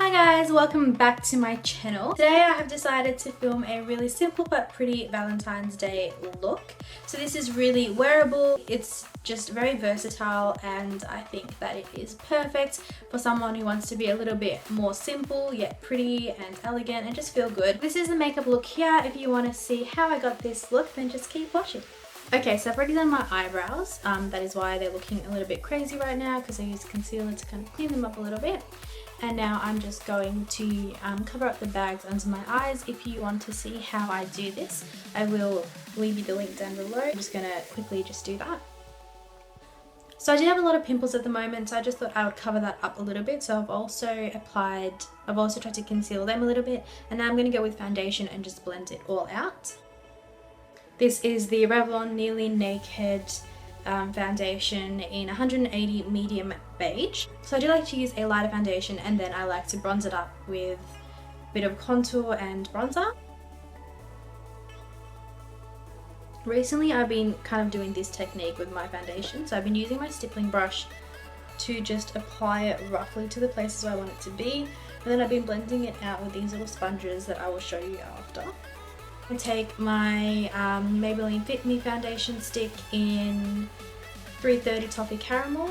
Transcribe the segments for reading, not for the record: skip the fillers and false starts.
Hi guys, welcome back to my channel. Today I have decided to film a really simple but pretty Valentine's Day look. So this is really wearable, it's just very versatile, and I think that it is perfect for someone who wants to be a little bit more simple yet pretty and elegant and just feel good. This is the makeup look here. If you want to see how I got this look, then just keep watching. Okay, so I've already done my eyebrows. That is why they're looking a little bit crazy right now, because I used concealer to kind of clean them up a little bit. And now I'm just going to cover up the bags under my eyes. If you want to see how I do this, I will leave you the link down below. I'm just gonna quickly just do that. So I do have a lot of pimples at the moment, so I just thought I would cover that up a little bit. So I've also tried to conceal them a little bit, and now I'm gonna go with foundation and just blend it all out. This is the Revlon Nearly Naked foundation in 180 medium beige. So I do like to use a lighter foundation, and then I like to bronze it up with a bit of contour and bronzer. Recently I've been kind of doing this technique with my foundation, so I've been using my stippling brush to just apply it roughly to the places where I want it to be, and then I've been blending it out with these little sponges that I will show you after. I take my Maybelline Fit Me foundation stick in 330 Toffee Caramel.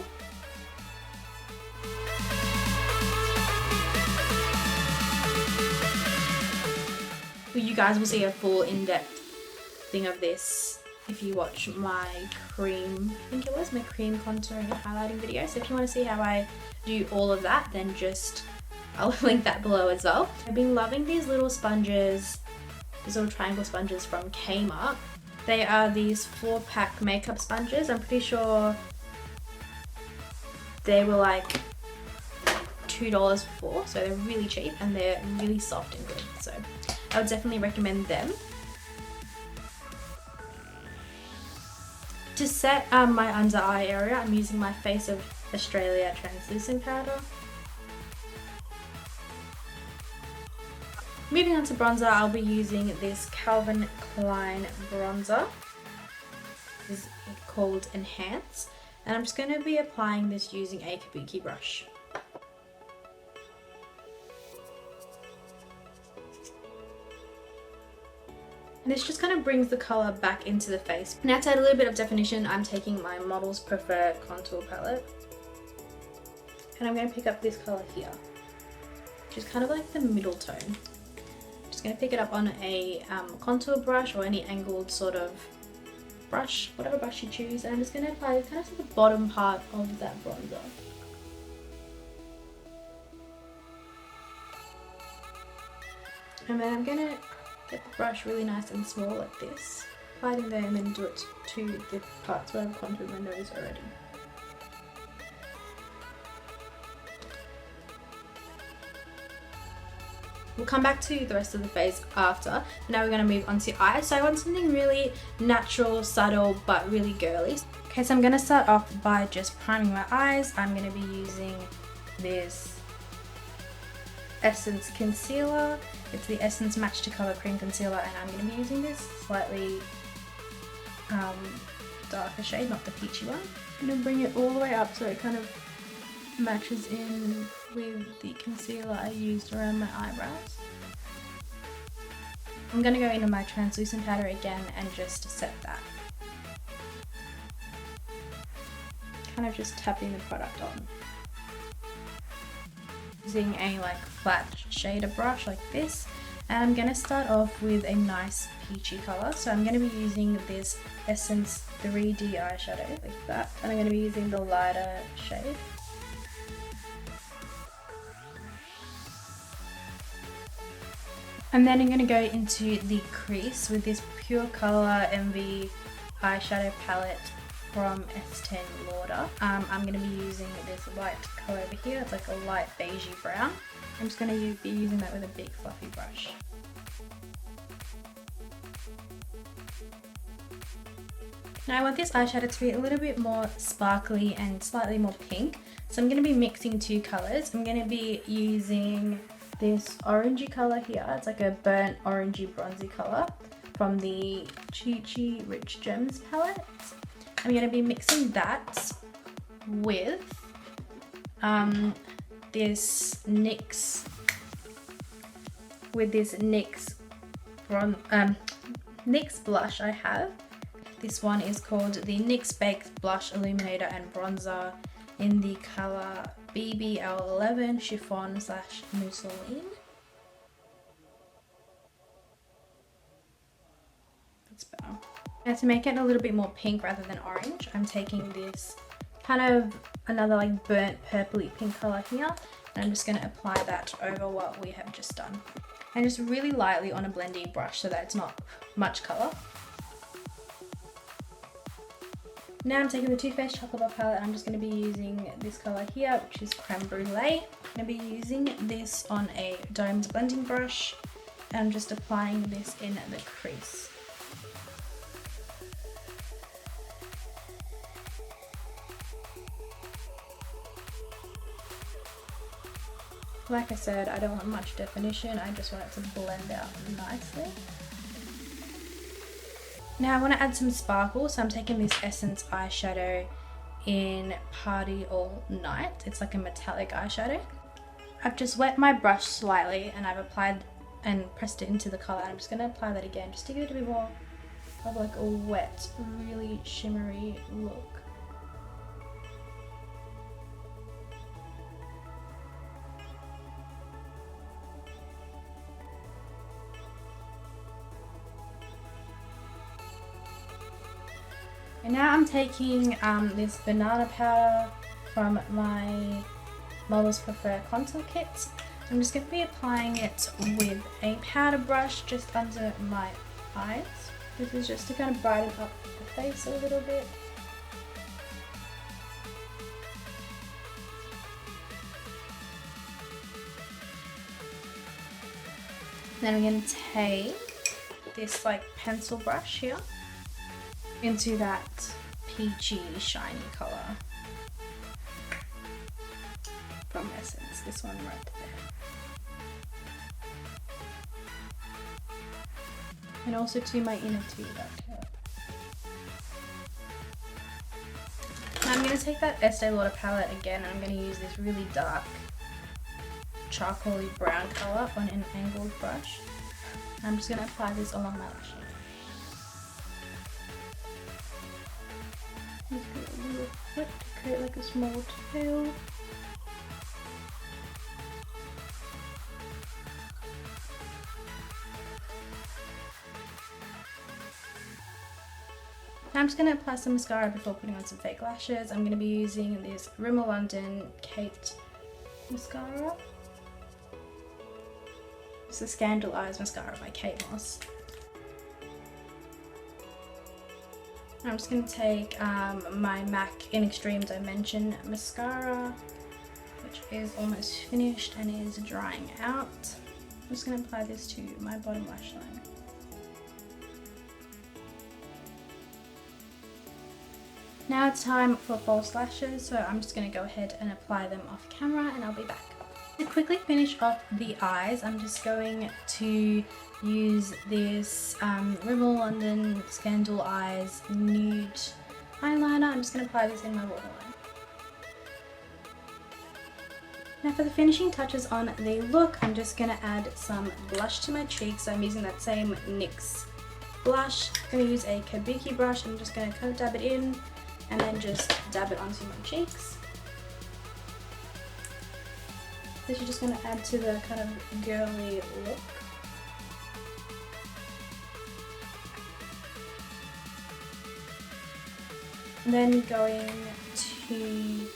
You guys will see a full in-depth thing of this if you watch my cream, I think it was my cream contouring and highlighting video. So if you want to see how I do all of that, then I'll link that below as well. I've been loving these little sponges. These little triangle sponges from Kmart. They are these 4-pack makeup sponges. I'm pretty sure they were like $2 for 4, so they're really cheap and they're really soft and good. So I would definitely recommend them. To set my under eye area, I'm using my Face of Australia translucent powder. Moving on to bronzer, I'll be using this Calvin Klein bronzer. This is called Enhance, and I'm just going to be applying this using a kabuki brush. And this just kind of brings the colour back into the face. Now to add a little bit of definition, I'm taking my Models Prefer contour palette, and I'm going to pick up this colour here, which is kind of like the middle tone. Just going to pick it up on a contour brush or any angled sort of brush, whatever brush you choose, and I'm just going to apply it kind of to the bottom part of that bronzer. And then I'm going to get the brush really nice and small like this, applying them, and do it to the parts where I've contoured my nose already. We'll come back to the rest of the face after. Now we're going to move on to eyes. So I want something really natural, subtle, but really girly. Okay, so I'm going to start off by just priming my eyes. I'm going to be using this Essence concealer. It's the Essence Match to Color Cream Concealer, and I'm going to be using this slightly darker shade, not the peachy one. I'm going to bring it all the way up so it kind of matches in with the concealer I used around my eyebrows. I'm going to go into my translucent powder again and just set that. Kind of just tapping the product on. Using a flat shader brush like this, and I'm going to start off with a nice peachy colour. So I'm going to be using this Essence 3D eyeshadow like that, and I'm going to be using the lighter shade. And then I'm going to go into the crease with this Pure Colour MV eyeshadow palette from Estee Lauder. I'm going to be using this light colour over here. It's like a light beigey brown. I'm just going to be using that with a big fluffy brush. Now I want this eyeshadow to be a little bit more sparkly and slightly more pink. So I'm going to be mixing two colours. I'm going to be using this orangey colour here. It's like a burnt orangey bronzy colour from the Chi Chi Rich Gems palette. I'm going to be mixing that with this NYX with this NYX blush I have. This one is called the NYX Baked Blush Illuminator and Bronzer in the colour BBL11 Chiffon / Mousseline. That's better. And to make it a little bit more pink rather than orange, I'm taking this kind of another like burnt purpley pink colour here, and I'm just going to apply that over what we have just done. And just really lightly on a blending brush so that it's not much colour. Now I'm taking the Too Faced Chocolate Bar palette and I'm just going to be using this colour here, which is Creme Brulee. I'm going to be using this on a domed blending brush and I'm just applying this in the crease. Like I said, I don't want much definition, I just want it to blend out nicely. Now I want to add some sparkle, so I'm taking this Essence eyeshadow in Party All Night. It's like a metallic eyeshadow. I've just wet my brush slightly and I've applied and pressed it into the colour. I'm just going to apply that again just to give it a bit more of like a wet, really shimmery look. And now I'm taking this banana powder from my Models Prefer contour kit. I'm just going to be applying it with a powder brush just under my eyes. This is just to kind of brighten up the face a little bit. Then I'm going to take this like pencil brush here into that peachy shiny colour from Essence, this one right there. And also to my inner teeth back here. Now I'm going to take that Estee Lauder palette again and I'm going to use this really dark charcoaly brown colour on an angled brush. I'm just going to apply this along my lashes. Just get a little flip to create like a small tail. Now I'm just going to apply some mascara before putting on some fake lashes. I'm going to be using this Rimmel London Kate mascara. It's the Scandal Eyes mascara by Kate Moss. I'm just going to take my MAC in Extreme Dimension mascara, which is almost finished and is drying out. I'm just going to apply this to my bottom lash line. Now it's time for false lashes, so I'm just going to go ahead and apply them off camera and I'll be back. To quickly finish off the eyes, I'm just going to use this Rimmel London Scandal Eyes nude eyeliner. I'm just going to apply this in my waterline. Now for the finishing touches on the look, I'm just going to add some blush to my cheeks. So I'm using that same NYX blush. I'm going to use a Kabuki brush. I'm just going to kind of dab it in and then just dab it onto my cheeks. This is just going to add to the kind of girly look. And then going to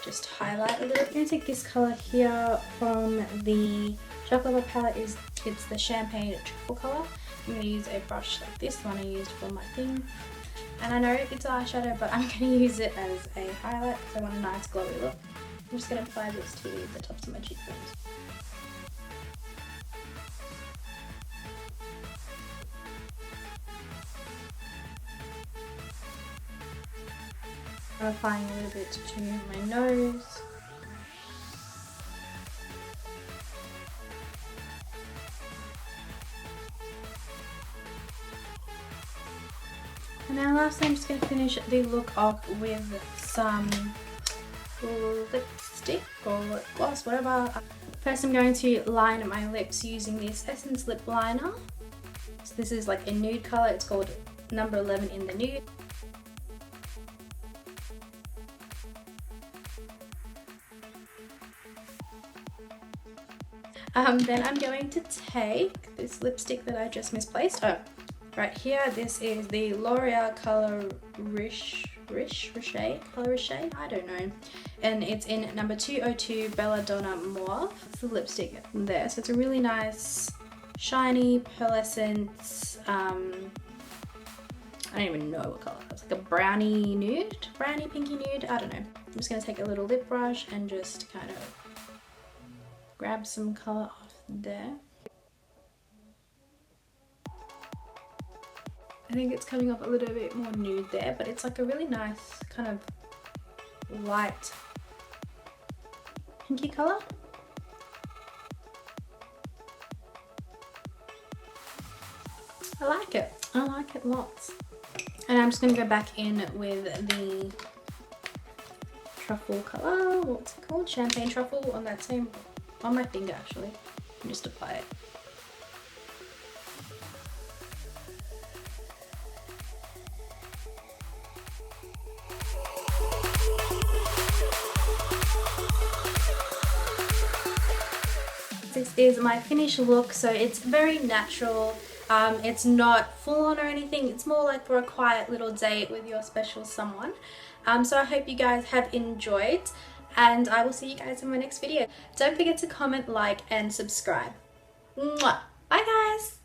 just highlight a little. I'm going to take this colour here from the Chocolate Bar palette. It's the Champagne Truffle colour. I'm going to use a brush like this one I used for my thing. And I know it's eyeshadow, but I'm going to use it as a highlight because I want a nice glowy look. I'm just going to apply this to the tops of my cheekbones. I'm applying a little bit to my nose. And now lastly, I'm just going to finish the look off with some lipstick or lip gloss, whatever. First I'm going to line my lips using this Essence lip liner. So this is like a nude colour, it's called number 11 in the nude. Then I'm going to take this lipstick that I just misplaced. Oh, right here, this is the L'Oreal Color Riche, I don't know. And it's in number 202 Belladonna Mauve. It's the lipstick there. So it's a really nice, shiny, pearlescent, I don't even know what color. It's like a brownie nude, brownie pinky nude, I don't know. I'm just gonna take a little lip brush and just kind of grab some color off there. I think it's coming off a little bit more nude there, but it's like a really nice kind of light pinky color. I like it. I like it lots. And I'm just going to go back in with the truffle color. What's it called? Champagne truffle on that same, on my finger actually. And just apply it. This is my finished look, so it's very natural. It's not full on or anything. It's more like for a quiet little date with your special someone. So I hope you guys have enjoyed, and I will see you guys in my next video. Don't forget to comment, like, and subscribe. Mwah! Bye guys!